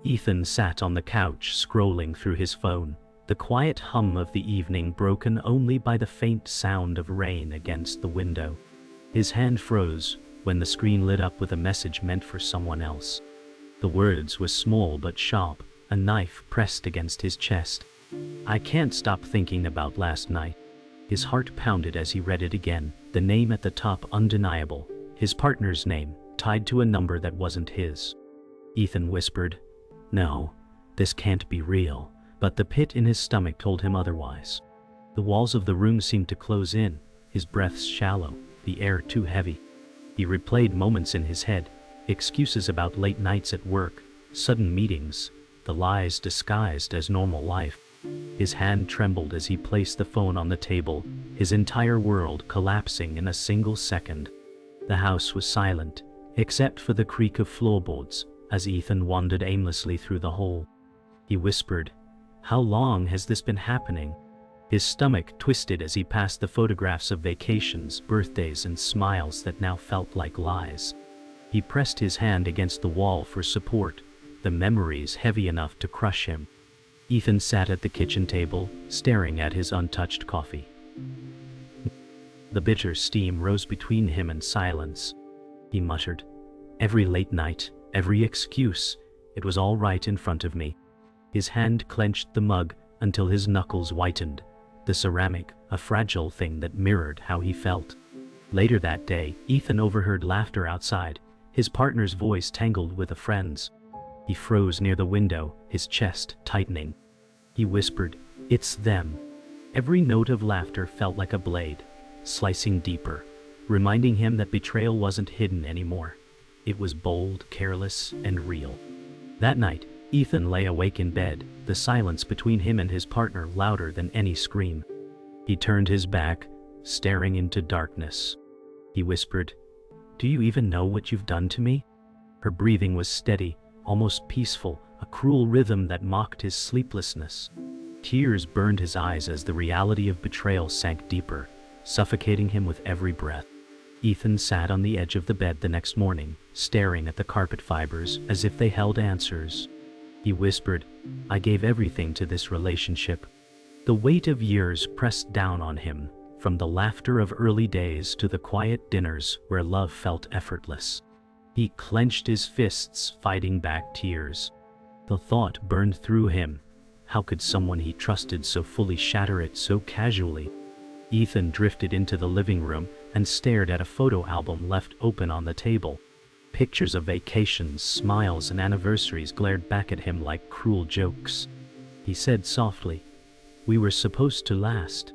Ethan sat on the couch scrolling through his phone, the quiet hum of the evening broken only by the faint sound of rain against the window. His hand froze when the screen lit up with a message meant for someone else. The words were small but sharp, a knife pressed against his chest. "I can't stop thinking about last night." His heart pounded as he read it again, the name at the top undeniable, his partner's name, tied to a number that wasn't his. Ethan whispered, "No, this can't be real," but the pit in his stomach told him otherwise. The walls of the room seemed to close in, his breaths shallow, the air too heavy. He replayed moments in his head, excuses about late nights at work, sudden meetings, the lies disguised as normal life. His hand trembled as he placed the phone on the table, his entire world collapsing in a single second. The house was silent, except for the creak of floorboards, as Ethan wandered aimlessly through the hall. He whispered, "How long has this been happening?" His stomach twisted as he passed the photographs of vacations, birthdays, and smiles that now felt like lies. He pressed his hand against the wall for support, the memories heavy enough to crush him. Ethan sat at the kitchen table, staring at his untouched coffee. The bitter steam rose between him and silence. He muttered, "Every late night, every excuse, it was all right in front of me." His hand clenched the mug until his knuckles whitened, the ceramic, a fragile thing that mirrored how he felt. Later that day, Ethan overheard laughter outside, his partner's voice tangled with a friend's. He froze near the window, his chest tightening. He whispered, "It's them." Every note of laughter felt like a blade, slicing deeper, reminding him that betrayal wasn't hidden anymore. It was bold, careless, and real. That night, Ethan lay awake in bed, the silence between him and his partner louder than any scream. He turned his back, staring into darkness. He whispered, "Do you even know what you've done to me?" Her breathing was steady, almost peaceful, a cruel rhythm that mocked his sleeplessness. Tears burned his eyes as the reality of betrayal sank deeper, suffocating him with every breath. Ethan sat on the edge of the bed the next morning, staring at the carpet fibers as if they held answers. He whispered, "I gave everything to this relationship." The weight of years pressed down on him, from the laughter of early days to the quiet dinners where love felt effortless. He clenched his fists, fighting back tears. The thought burned through him. How could someone he trusted so fully shatter it so casually? Ethan drifted into the living room and stared at a photo album left open on the table. Pictures of vacations, smiles, and anniversaries glared back at him like cruel jokes. He said softly, "We were supposed to last."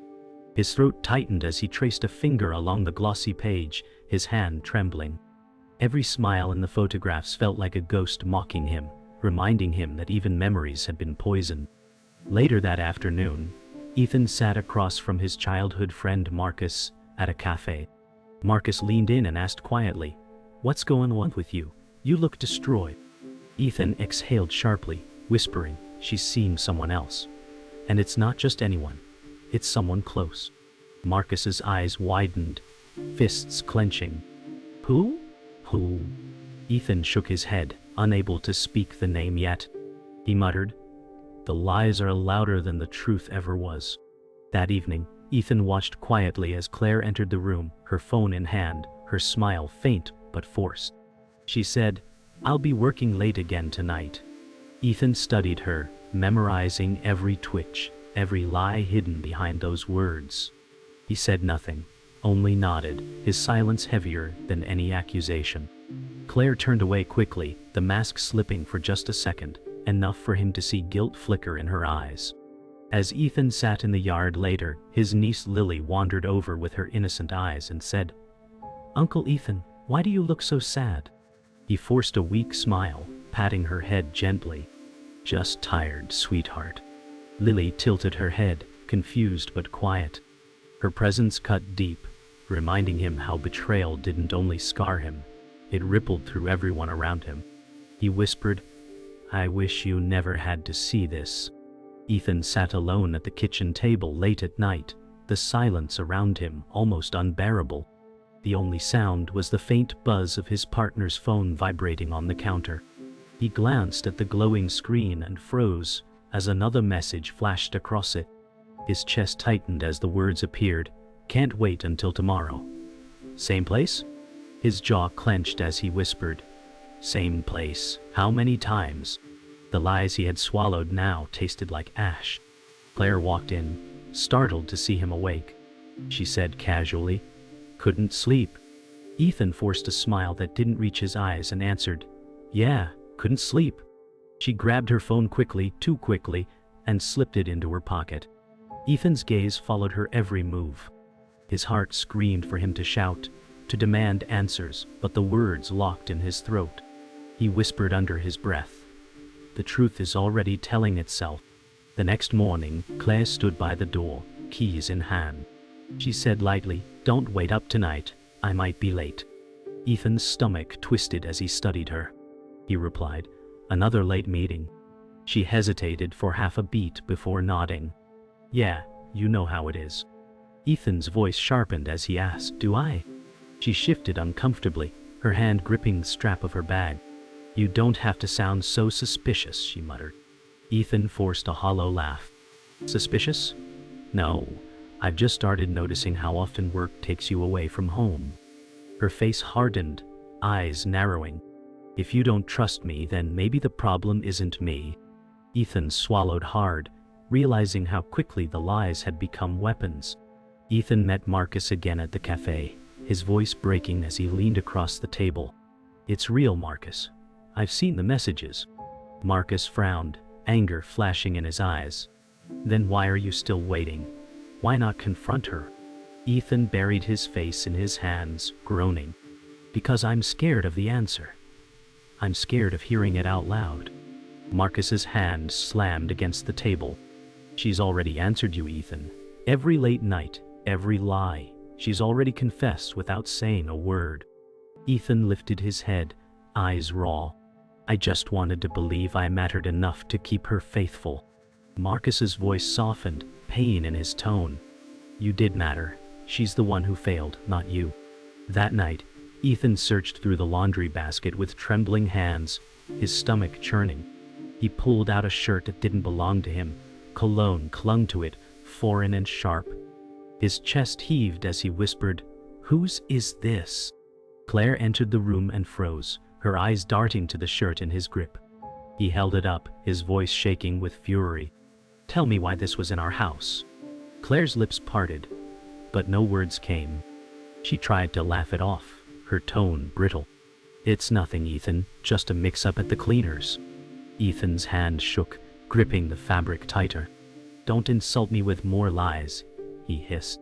His throat tightened as he traced a finger along the glossy page, his hand trembling. Every smile in the photographs felt like a ghost mocking him, reminding him that even memories had been poisoned. Later that afternoon, Ethan sat across from his childhood friend Marcus at a cafe. Marcus leaned in and asked quietly, "What's going on with you? You look distraught." Ethan exhaled sharply, whispering, "She's seeing someone else. And it's not just anyone. It's someone close." Marcus's eyes widened, fists clenching. "Who? Who?" Ethan shook his head, unable to speak the name yet. He muttered, "The lies are louder than the truth ever was." That evening, Ethan watched quietly as Claire entered the room, her phone in hand, her smile faint but forced. She said, "I'll be working late again tonight." Ethan studied her, memorizing every twitch, every lie hidden behind those words. He said nothing, only nodded, his silence heavier than any accusation. Claire turned away quickly, the mask slipping for just a second, enough for him to see guilt flicker in her eyes. As Ethan sat in the yard later, his niece Lily wandered over with her innocent eyes and said, "Uncle Ethan, why do you look so sad?" He forced a weak smile, patting her head gently. "Just tired, sweetheart." Lily tilted her head, confused but quiet. Her presence cut deep, reminding him how betrayal didn't only scar him, it rippled through everyone around him. He whispered, "I wish you never had to see this." Ethan sat alone at the kitchen table late at night, the silence around him almost unbearable. The only sound was the faint buzz of his partner's phone vibrating on the counter. He glanced at the glowing screen and froze as another message flashed across it. His chest tightened as the words appeared. Can't wait until tomorrow. Same place? His jaw clenched as he whispered. Same place. How many times? The lies he had swallowed now tasted like ash. Claire walked in, startled to see him awake. She said casually, "Couldn't sleep." Ethan forced a smile that didn't reach his eyes and answered, "Yeah, couldn't sleep." She grabbed her phone quickly, too quickly, and slipped it into her pocket. Ethan's gaze followed her every move. His heart screamed for him to shout, to demand answers, but the words locked in his throat. He whispered under his breath, "The truth is already telling itself." The next morning, Claire stood by the door, keys in hand. She said lightly, "Don't wait up tonight, I might be late." Ethan's stomach twisted as he studied her. He replied, "Another late meeting." She hesitated for half a beat before nodding. "Yeah, you know how it is." Ethan's voice sharpened as he asked, "Do I?" She shifted uncomfortably, her hand gripping the strap of her bag. "You don't have to sound so suspicious," she muttered. Ethan forced a hollow laugh. "Suspicious? No, I've just started noticing how often work takes you away from home." Her face hardened, eyes narrowing. "If you don't trust me, then maybe the problem isn't me." Ethan swallowed hard, realizing how quickly the lies had become weapons. Ethan met Marcus again at the cafe, his voice breaking as he leaned across the table. "It's real, Marcus. I've seen the messages." Marcus frowned, anger flashing in his eyes. "Then why are you still waiting? Why not confront her?" Ethan buried his face in his hands, groaning. "Because I'm scared of the answer. I'm scared of hearing it out loud." Marcus's hand slammed against the table. "She's already answered you, Ethan. Every late night, every lie. She's already confessed without saying a word." Ethan lifted his head, eyes raw. "I just wanted to believe I mattered enough to keep her faithful." Marcus's voice softened, pain in his tone. "You did matter. She's the one who failed, not you." That night, Ethan searched through the laundry basket with trembling hands, his stomach churning. He pulled out a shirt that didn't belong to him. Cologne clung to it, foreign and sharp. His chest heaved as he whispered, "Whose is this?" Claire entered the room and froze, her eyes darting to the shirt in his grip. He held it up, his voice shaking with fury. "Tell me why this was in our house." Claire's lips parted, but no words came. She tried to laugh it off, her tone brittle. "It's nothing, Ethan, just a mix-up at the cleaners." Ethan's hand shook, gripping the fabric tighter. "Don't insult me with more lies," he hissed.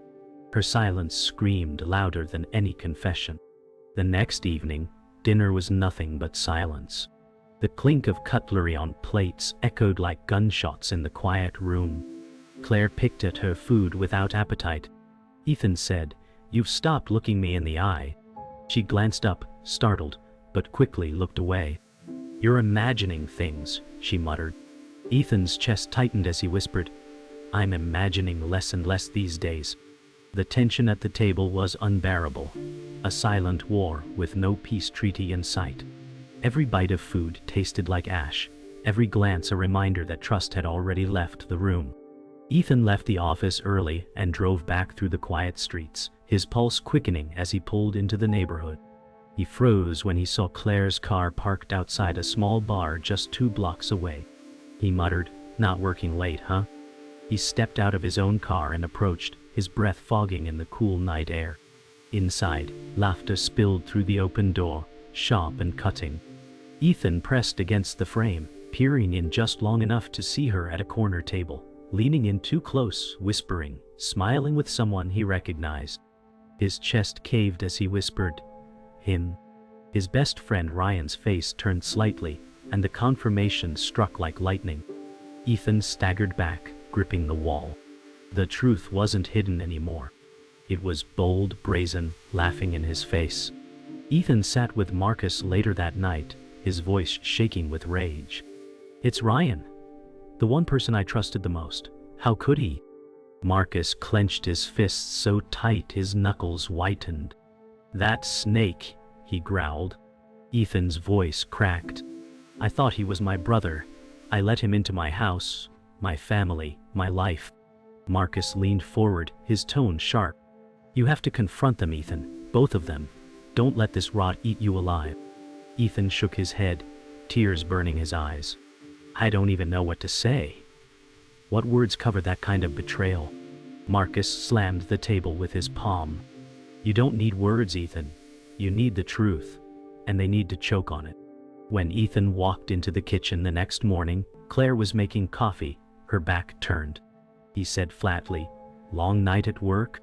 Her silence screamed louder than any confession. The next evening, dinner was nothing but silence. The clink of cutlery on plates echoed like gunshots in the quiet room. Claire picked at her food without appetite. Ethan said, "You've stopped looking me in the eye." She glanced up, startled, but quickly looked away. "You're imagining things," she muttered. Ethan's chest tightened as he whispered, "I'm imagining less and less these days." The tension at the table was unbearable. A silent war with no peace treaty in sight. Every bite of food tasted like ash, every glance a reminder that trust had already left the room. Ethan left the office early and drove back through the quiet streets, his pulse quickening as he pulled into the neighborhood. He froze when he saw Claire's car parked outside a small bar just 2 blocks away. He muttered, "Not working late, huh?" He stepped out of his own car and approached, his breath fogging in the cool night air. Inside, laughter spilled through the open door, sharp and cutting. Ethan pressed against the frame, peering in just long enough to see her at a corner table, leaning in too close, whispering, smiling with someone he recognized. His chest caved as he whispered, "Him." His best friend Ryan's face turned slightly, and the confirmation struck like lightning. Ethan staggered back, gripping the wall. The truth wasn't hidden anymore. It was bold, brazen, laughing in his face. Ethan sat with Marcus later that night, his voice shaking with rage. "It's Ryan. The one person I trusted the most. How could he?" Marcus clenched his fists so tight his knuckles whitened. "That snake," he growled. Ethan's voice cracked. I thought he was my brother. I let him into my house, my family, my life. Marcus leaned forward, his tone sharp. You have to confront them, Ethan. Both of them. Don't let this rot eat you alive. Ethan shook his head, tears burning his eyes. I don't even know what to say. What words cover that kind of betrayal? Marcus slammed the table with his palm. You don't need words, Ethan. You need the truth. And they need to choke on it. When Ethan walked into the kitchen the next morning, Claire was making coffee, her back turned. He said flatly, "Long night at work?"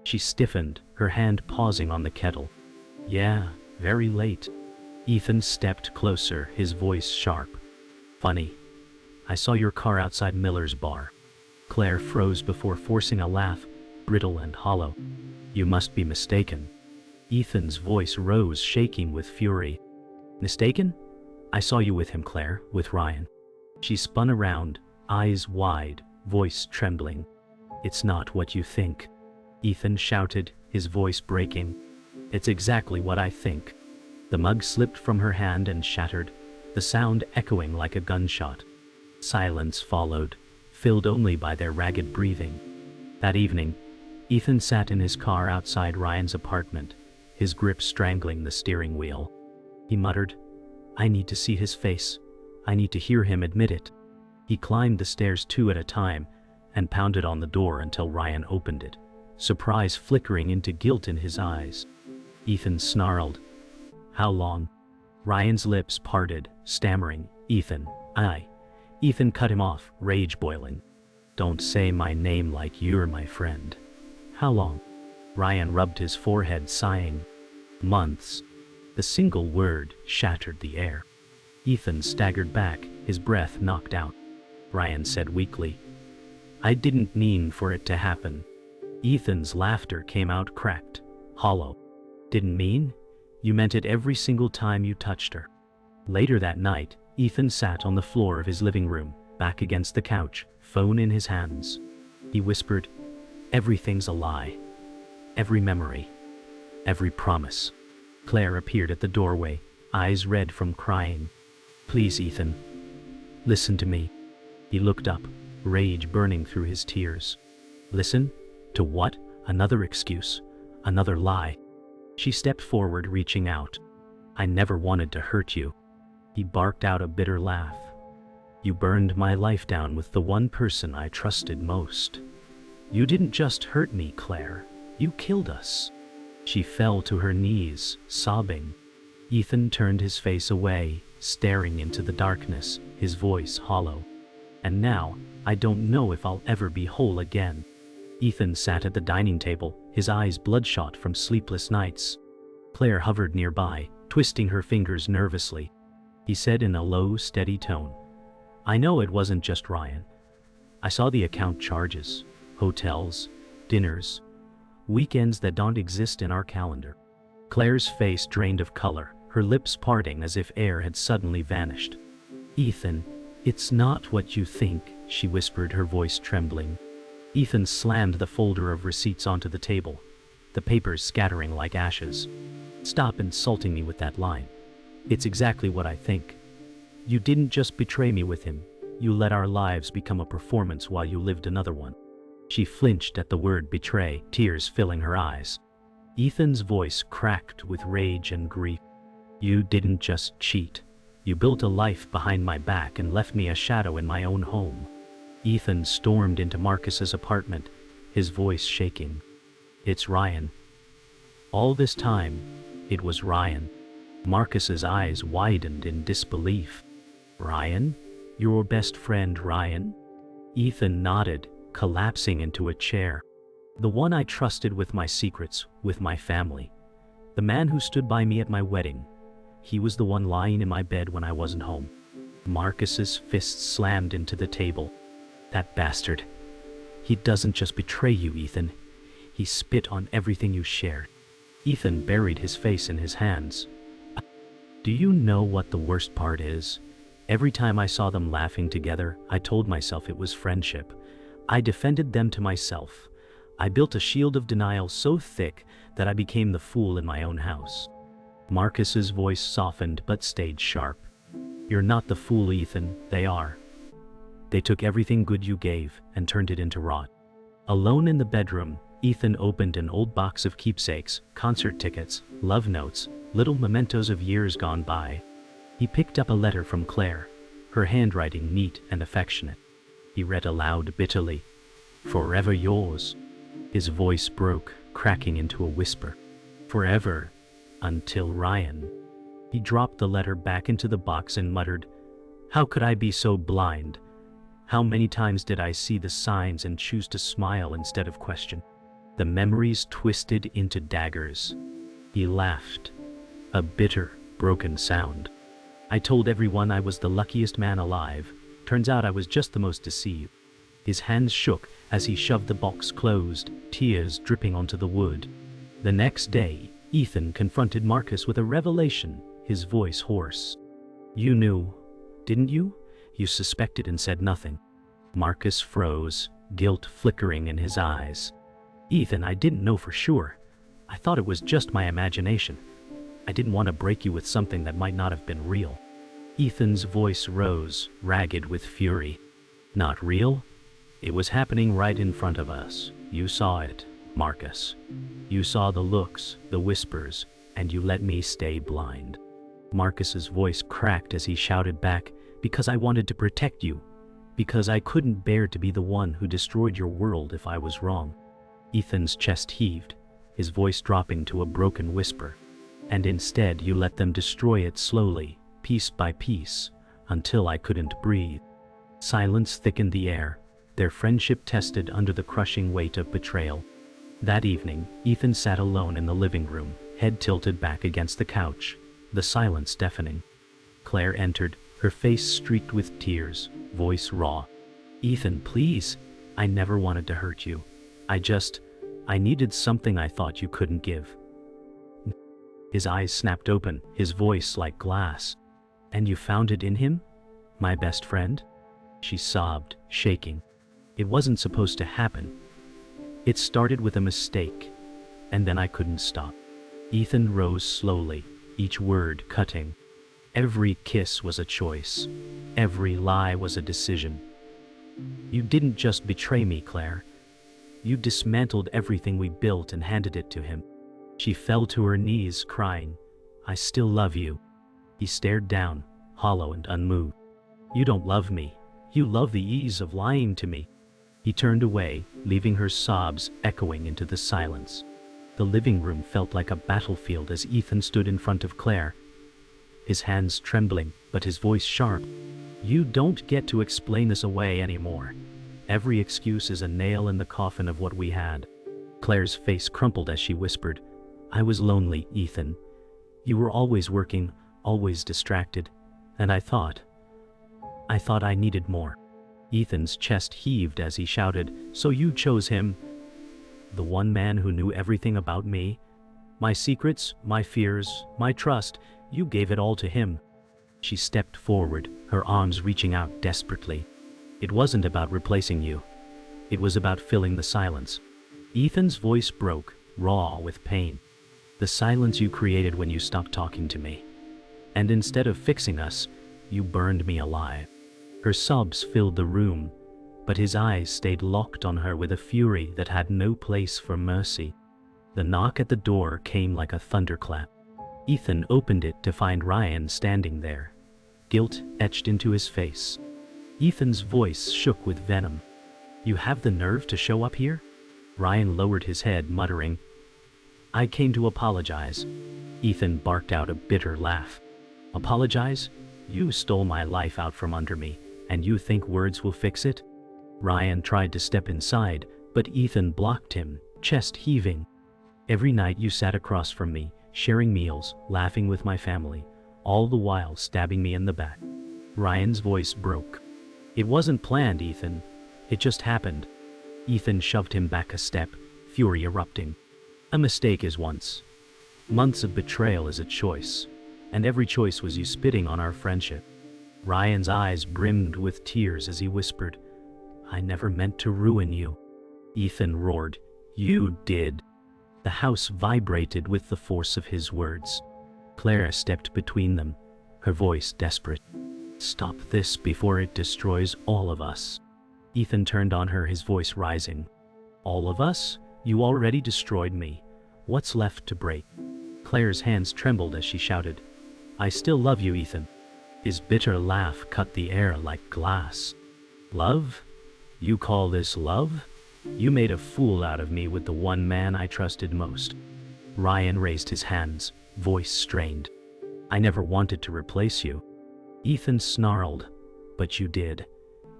She stiffened, her hand pausing on the kettle. "Yeah, very late." Ethan stepped closer, his voice sharp. "Funny. I saw your car outside Miller's bar." Claire froze before forcing a laugh, brittle and hollow. "You must be mistaken." Ethan's voice rose, shaking with fury. "Mistaken? I saw you with him, Claire, with Ryan." She spun around, eyes wide, voice trembling. "It's not what you think," Ethan shouted, his voice breaking. "It's exactly what I think." The mug slipped from her hand and shattered, the sound echoing like a gunshot. Silence followed, filled only by their ragged breathing. That evening, Ethan sat in his car outside Ryan's apartment, his grip strangling the steering wheel. He muttered, "I need to see his face. I need to hear him admit it." He climbed the stairs 2 at a time and pounded on the door until Ryan opened it, surprise flickering into guilt in his eyes. Ethan snarled, "How long?" Ryan's lips parted, stammering, "Ethan, Ethan cut him off, rage boiling. "Don't say my name like you're my friend." "How long?" Ryan rubbed his forehead, sighing. "Months." The single word shattered the air. Ethan staggered back, his breath knocked out. Ryan said weakly, "I didn't mean for it to happen." Ethan's laughter came out cracked, hollow. "Didn't mean? You meant it every single time you touched her." Later that night, Ethan sat on the floor of his living room, back against the couch, phone in his hands. He whispered, "Everything's a lie. Every memory. Every promise." Claire appeared at the doorway, eyes red from crying. "Please, Ethan. Listen to me." He looked up, rage burning through his tears. "Listen? To what? Another excuse. Another lie." She stepped forward, reaching out. "I never wanted to hurt you." He barked out a bitter laugh. "You burned my life down with the one person I trusted most. You didn't just hurt me, Claire. You killed us." She fell to her knees, sobbing. Ethan turned his face away, staring into the darkness, his voice hollow. "And now, I don't know if I'll ever be whole again." Ethan sat at the dining table, his eyes bloodshot from sleepless nights. Claire hovered nearby, twisting her fingers nervously. He said in a low, steady tone, "I know it wasn't just Ryan. I saw the account charges, hotels, dinners, weekends that don't exist in our calendar." Claire's face drained of color, her lips parting as if air had suddenly vanished. "Ethan, it's not what you think," she whispered, her voice trembling. Ethan slammed the folder of receipts onto the table, the papers scattering like ashes. "Stop insulting me with that line. It's exactly what I think. You didn't just betray me with him, you let our lives become a performance while you lived another one." She flinched at the word betray, tears filling her eyes. Ethan's voice cracked with rage and grief. "You didn't just cheat. You built a life behind my back and left me a shadow in my own home." Ethan stormed into Marcus's apartment, his voice shaking. "It's Ryan. All this time, it was Ryan." Marcus's eyes widened in disbelief. "Ryan? Your best friend Ryan?" Ethan nodded, collapsing into a chair. "The one I trusted with my secrets, with my family. The man who stood by me at my wedding. He was the one lying in my bed when I wasn't home." Marcus's fists slammed into the table. "That bastard. He doesn't just betray you, Ethan. He spit on everything you shared." Ethan buried his face in his hands. "Do you know what the worst part is? Every time I saw them laughing together, I told myself it was friendship. I defended them to myself. I built a shield of denial so thick that I became the fool in my own house." Marcus's voice softened but stayed sharp. You're not the fool, Ethan, they are. They took everything good you gave and turned it into rot. Alone in the bedroom, Ethan opened an old box of keepsakes, concert tickets, love notes, little mementos of years gone by. He picked up a letter from Claire, her handwriting neat and affectionate. He read aloud bitterly, "Forever yours." His voice broke, cracking into a whisper. "Forever, until Ryan." He dropped the letter back into the box and muttered, "How could I be so blind? How many times did I see the signs and choose to smile instead of question?" The memories twisted into daggers. He laughed, a bitter, broken sound. "I told everyone I was the luckiest man alive. Turns out I was just the most deceived." His hands shook as he shoved the box closed, tears dripping onto the wood. The next day, Ethan confronted Marcus with a revelation, his voice hoarse. "You knew, didn't you? You suspected and said nothing." Marcus froze, guilt flickering in his eyes. "Ethan, I didn't know for sure. I thought it was just my imagination. I didn't want to break you with something that might not have been real." Ethan's voice rose, ragged with fury. "Not real? It was happening right in front of us. You saw it, Marcus. You saw the looks, the whispers, and you let me stay blind." Marcus's voice cracked as he shouted back, "Because I wanted to protect you. Because I couldn't bear to be the one who destroyed your world if I was wrong." Ethan's chest heaved, his voice dropping to a broken whisper. "And instead you let them destroy it slowly, piece by piece, until I couldn't breathe." Silence thickened the air, their friendship tested under the crushing weight of betrayal. That evening, Ethan sat alone in the living room, head tilted back against the couch, the silence deafening. Claire entered, her face streaked with tears, voice raw. "Ethan, please. I never wanted to hurt you. I needed something I thought you couldn't give." His eyes snapped open, his voice like glass. "And you found it in him? My best friend?" She sobbed, shaking. "It wasn't supposed to happen. It started with a mistake, and then I couldn't stop." Ethan rose slowly, each word cutting. Every kiss was a choice. Every lie was a decision. "You didn't just betray me, Claire. You dismantled everything we built and handed it to him." She fell to her knees, crying, "I still love you." He stared down, hollow and unmoved. "You don't love me. You love the ease of lying to me." He turned away, leaving her sobs echoing into the silence. The living room felt like a battlefield as Ethan stood in front of Claire, his hands trembling, but his voice sharp. "You don't get to explain this away anymore. Every excuse is a nail in the coffin of what we had." Claire's face crumpled as she whispered, "I was lonely, Ethan. You were always working, always distracted, and I thought I needed more." Ethan's chest heaved as he shouted, "So you chose him? The one man who knew everything about me? My secrets, my fears, my trust, you gave it all to him." She stepped forward, her arms reaching out desperately. "It wasn't about replacing you. It was about filling the silence." Ethan's voice broke, raw with pain. "The silence you created when you stopped talking to me. And instead of fixing us, you burned me alive." Her sobs filled the room, but his eyes stayed locked on her with a fury that had no place for mercy. The knock at the door came like a thunderclap. Ethan opened it to find Ryan standing there, guilt etched into his face. Ethan's voice shook with venom. "You have the nerve to show up here?" Ryan lowered his head, muttering, "I came to apologize." Ethan barked out a bitter laugh. "Apologize? You stole my life out from under me, and you think words will fix it?" Ryan tried to step inside, but Ethan blocked him, chest heaving. "Every night you sat across from me, sharing meals, laughing with my family, all the while stabbing me in the back." Ryan's voice broke. "It wasn't planned, Ethan. It just happened." Ethan shoved him back a step, fury erupting. "A mistake is once. Months of betrayal is a choice, and every choice was you spitting on our friendship." Ryan's eyes brimmed with tears as he whispered, "I never meant to ruin you." Ethan roared, "You did." The house vibrated with the force of his words. Claire stepped between them, her voice desperate. Stop this before it destroys all of us. Ethan turned on her, his voice rising. All of us? You already destroyed me. What's left to break? Claire's hands trembled as she shouted, I still love you, Ethan. His bitter laugh cut the air like glass. Love? You call this love? You made a fool out of me with the one man I trusted most. Ryan raised his hands, voice strained. I never wanted to replace you. Ethan snarled, but you did.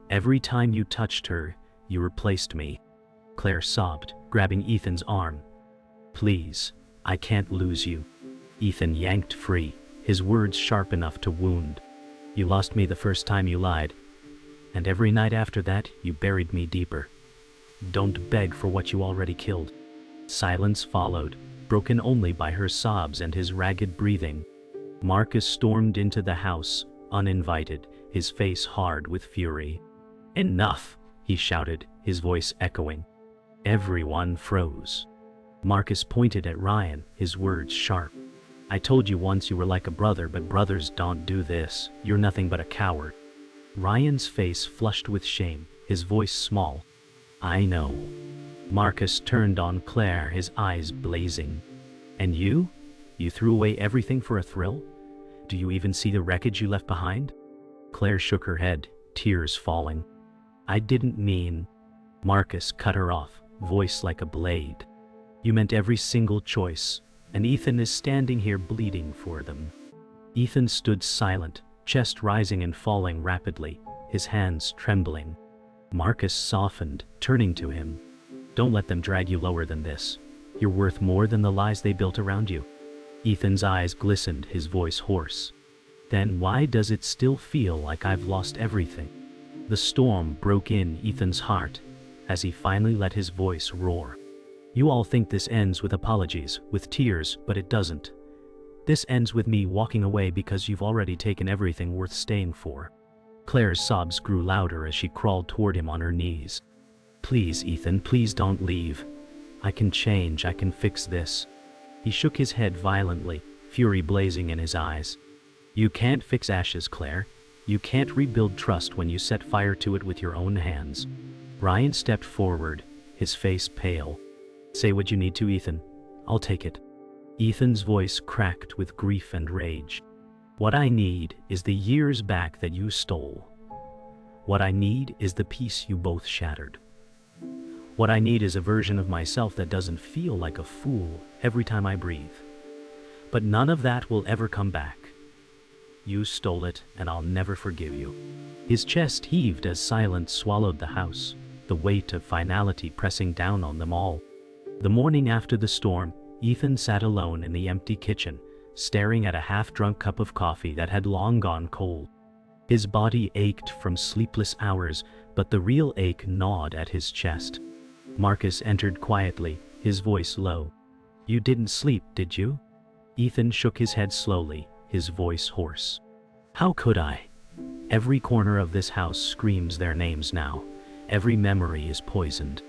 Every time you touched her, you replaced me. Claire sobbed, grabbing Ethan's arm. Please, I can't lose you. Ethan yanked free, his words sharp enough to wound. You lost me the first time you lied, and every night after that you buried me deeper. Don't beg for what you already killed. Silence followed, broken only by her sobs and his ragged breathing. Marcus stormed into the house, uninvited, his face hard with fury. Enough, he shouted, his voice echoing. Everyone froze. Marcus pointed at Ryan, his words sharp. I told you once you were like a brother, but brothers don't do this. You're nothing but a coward. Ryan's face flushed with shame, his voice small. I know. Marcus turned on Claire, his eyes blazing. And you? You threw away everything for a thrill? Do you even see the wreckage you left behind? Claire shook her head, tears falling. I didn't mean... Marcus cut her off, voice like a blade. You meant every single choice, and Ethan is standing here bleeding for them. Ethan stood silent, chest rising and falling rapidly, his hands trembling. Marcus softened, turning to him. Don't let them drag you lower than this. You're worth more than the lies they built around you. Ethan's eyes glistened, his voice hoarse. Then why does it still feel like I've lost everything? The storm broke in Ethan's heart as he finally let his voice roar. You all think this ends with apologies, with tears, but it doesn't. This ends with me walking away because you've already taken everything worth staying for. Claire's sobs grew louder as she crawled toward him on her knees. Please, Ethan, please don't leave. I can change, I can fix this. He shook his head violently, fury blazing in his eyes. You can't fix ashes, Claire. You can't rebuild trust when you set fire to it with your own hands. Ryan stepped forward, his face pale. Say what you need to, Ethan. I'll take it. Ethan's voice cracked with grief and rage. What I need is the years back that you stole. What I need is the peace you both shattered. What I need is a version of myself that doesn't feel like a fool every time I breathe. But none of that will ever come back. You stole it, and I'll never forgive you. His chest heaved as silence swallowed the house, the weight of finality pressing down on them all. The morning after the storm, Ethan sat alone in the empty kitchen, staring at a half-drunk cup of coffee that had long gone cold. His body ached from sleepless hours, but the real ache gnawed at his chest. Marcus entered quietly, his voice low. You didn't sleep, did you? Ethan shook his head slowly, his voice hoarse. How could I? Every corner of this house screams their names now. Every memory is poisoned.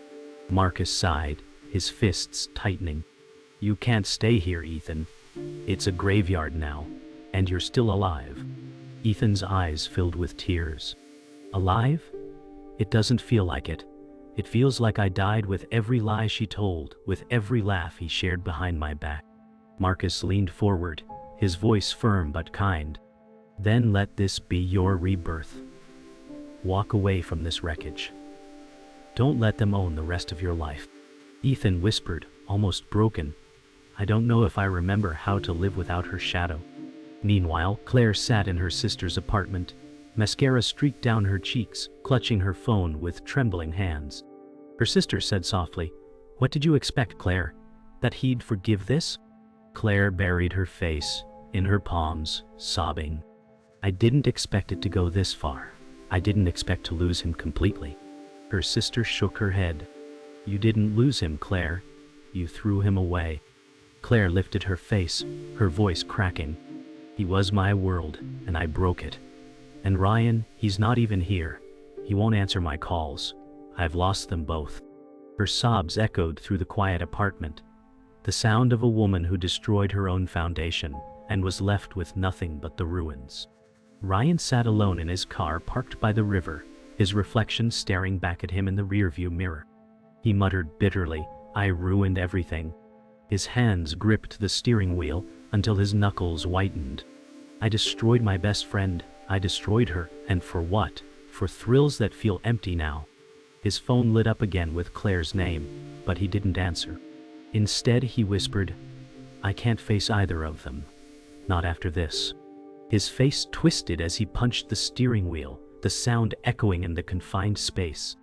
Marcus sighed, his fists tightening. You can't stay here, Ethan. It's a graveyard now, and you're still alive. Ethan's eyes filled with tears. Alive? It doesn't feel like it. It feels like I died with every lie she told, with every laugh he shared behind my back. Marcus leaned forward, his voice firm but kind. Then let this be your rebirth. Walk away from this wreckage. Don't let them own the rest of your life. Ethan whispered, almost broken. I don't know if I remember how to live without her shadow. Meanwhile, Claire sat in her sister's apartment. Mascara streaked down her cheeks, clutching her phone with trembling hands. Her sister said softly, What did you expect, Claire? That he'd forgive this? Claire buried her face in her palms, sobbing. I didn't expect it to go this far. I didn't expect to lose him completely. Her sister shook her head. You didn't lose him, Claire. You threw him away. Claire lifted her face, her voice cracking. He was my world, and I broke it. And Ryan, he's not even here. He won't answer my calls. I've lost them both. Her sobs echoed through the quiet apartment. The sound of a woman who destroyed her own foundation and was left with nothing but the ruins. Ryan sat alone in his car parked by the river, his reflection staring back at him in the rearview mirror. He muttered bitterly, "I ruined everything." His hands gripped the steering wheel until his knuckles whitened. "I destroyed my best friend. I destroyed her, and for what? For thrills that feel empty now." His phone lit up again with Claire's name, but he didn't answer. Instead, he whispered, "I can't face either of them. Not after this." His face twisted as he punched the steering wheel, the sound echoing in the confined space.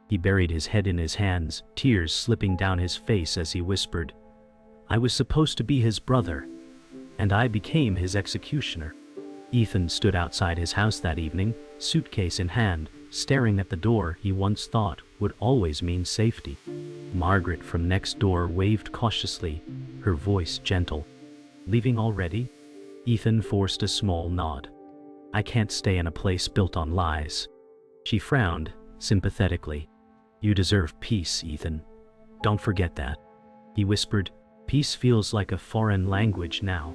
He buried his head in his hands, tears slipping down his face as he whispered, "I was supposed to be his brother, and I became his executioner." Ethan stood outside his house that evening, suitcase in hand, staring at the door he once thought would always mean safety. Margaret from next door waved cautiously, her voice gentle. "Leaving already?" Ethan forced a small nod. "I can't stay in a place built on lies." She frowned, sympathetically. "You deserve peace, Ethan. Don't forget that." He whispered, "Peace feels like a foreign language now."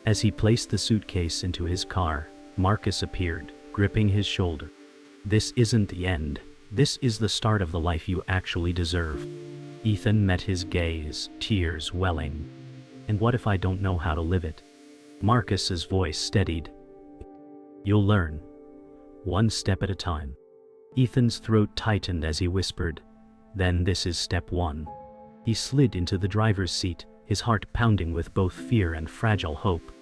As he placed the suitcase into his car, Marcus appeared, gripping his shoulder. "This isn't the end. This is the start of the life you actually deserve." Ethan met his gaze, tears welling. "And what if I don't know how to live it?" Marcus's voice steadied. "You'll learn. One step at a time." Ethan's throat tightened as he whispered, "Then this is step one." He slid into the driver's seat, his heart pounding with both fear and fragile hope.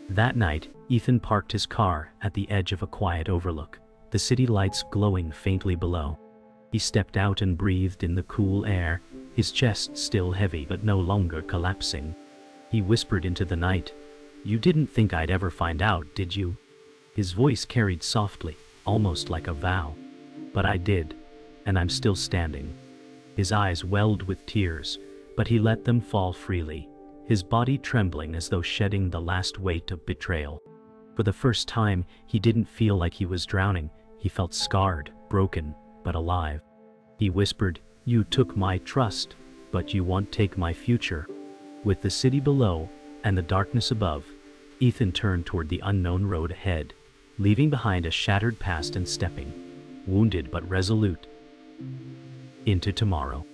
That night, Ethan parked his car at the edge of a quiet overlook, the city lights glowing faintly below. He stepped out and breathed in the cool air, his chest still heavy but no longer collapsing. He whispered into the night, "You didn't think I'd ever find out, did you?" His voice carried softly, almost like a vow. "But I did, and I'm still standing." His eyes welled with tears, but he let them fall freely, his body trembling as though shedding the last weight of betrayal. For the first time, he didn't feel like he was drowning. He felt scarred, broken, but alive. He whispered, "You took my trust, but you won't take my future." With the city below and the darkness above, Ethan turned toward the unknown road ahead, leaving behind a shattered past and stepping, wounded but resolute, into tomorrow.